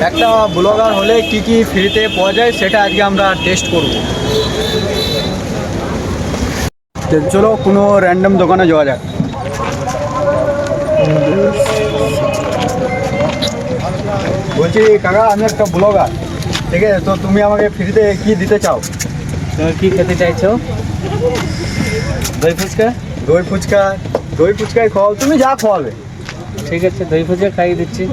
একটা ব্লগার হলে কি কি ফ্রিতে পাওয়া যায় সেটা আজকে আমরা টেস্ট করব। চলো কোনো র্যান্ডম দোকানে যাওয়া যাক। বলছি কাকা, আমি একটা ব্লগার, ঠিক আছে? তো তুমি আমাকে ফ্রিতে কি দিতে চাও? তুমি কি খেতে চাইছো? দই ফুচকা? দই ফুচকা, দই ফুচকাই খাও, তুমি যা খাওয়াবে। ঠিক আছে, দই ফুচকা খাইয়ে দিচ্ছি।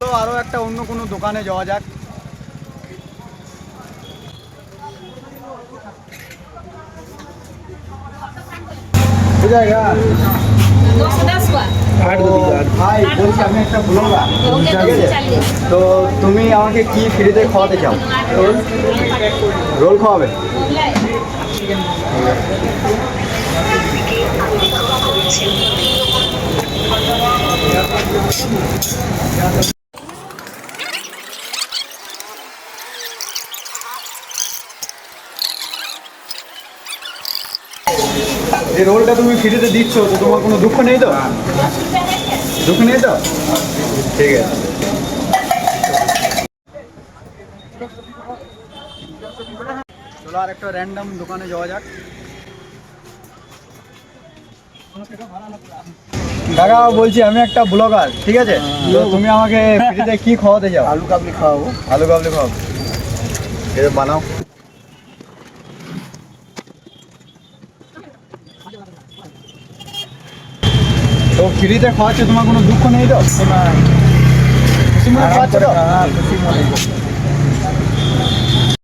তো আরও একটা অন্য কোনো দোকানে যাওয়া যাক। ভাই বলছি আমি একটা ব্লগার, ঠিক আছে? তো তুমি আমাকে কি ফ্রিতে খাওয়াতে চাও? রোল খাওয়াবে? এই রোলটা তুমি ফ্রিতে দিচ্ছ, তো তোমার কোনো দুঃখ নেই তো? দুঃখ নেই তো? ঠিক আছে। চলো আর একটা র্যান্ডম দোকানে যাওয়া যাক। দাদা বলছি আমি একটা ব্লগার, ঠিক আছে? তো তুমি আমাকে ফ্রিতে কি খাওয়াতে চাও? আলু কাবলি খাওয়াবো। আলু কাবলি খাওয়াবো, এটা বানাও। তো ফ্রিতে খাওয়াচ্ছে, তোমার কোনো দুঃখ নেই তো? খুশি মনে খাওয়াচ্ছে তো?